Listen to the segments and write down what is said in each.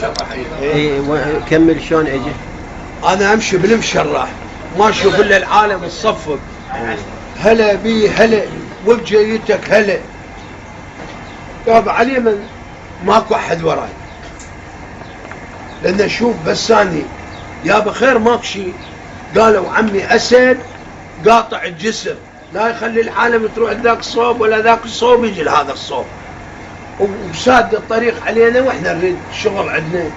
المشرح. اي كمل شلون اجي؟ انا امشي بالمشرح ما اشوف الا العالم الصفق. هلا بي هلا وبجيتك هلا. يابا علي من ماكو احد وراي لان اشوف بس اني يابا خير ماكو شيء. قالوا عمي اسد قاطع الجسر لا يخلي العالم تروح ذاك الصوب ولا ذاك الصوب يجي لهذا الصوب وساد الطريق علينا واحنا نريد الشغل عندنا.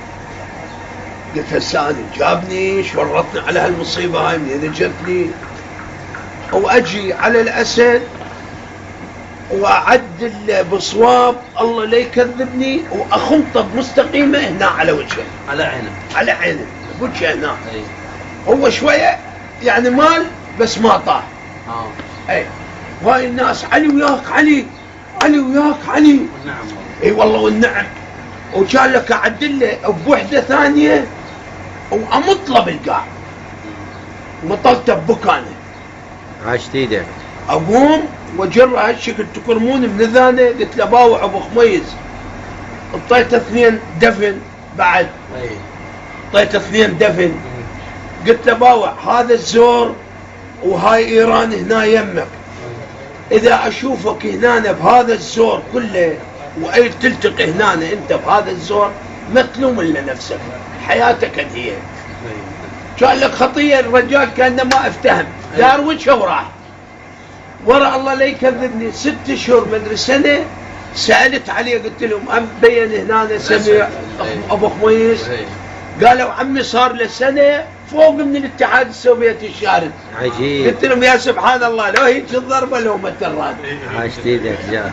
قلت هسه اني جابني شورطني على هالمصيبه هاي منين جتني واجي على الاسد واعدل بصواب الله لا يكذبني واخنطه بمستقيمه هنا على وجهه على عينه على عينه بوجهه هنا. هو شويه يعني مال بس ما طاح. اي وهاي الناس علي وياك علي علي وياك علي. نعم اي والله والنعم. وكان لك اعدل له بوحده ثانيه وامطله بالقاع مطلته ببكانه. عاشت ايدك. اقوم واجرها هالشكل تكرمون من ذانه. قلت له باوع ابو خميس اعطيته 2 دفن بعد. اعطيته 2 دفن. قلت له باوع هذا الزور وهاي ايران هنا يمك. اذا اشوفك هنا بهذا الزور كله واي تلتقي هنا انت بهذا الزور ما تلوم الا نفسك حياتك هي. كان لك خطيه الرجال كانه ما افتهم دار وجهه وراح. ورا الله لا يكذبني 6 اشهر مدري سنه سالت عليه قلت لهم بين هنا سمع ابو خميس. قالوا عمي صار له سنه فوق من الاتحاد السوفيتي الشارد. عجيب. قلت لهم يا سبحان الله لو هيك الضربه لو ما تراد. عاشت ايدك جار.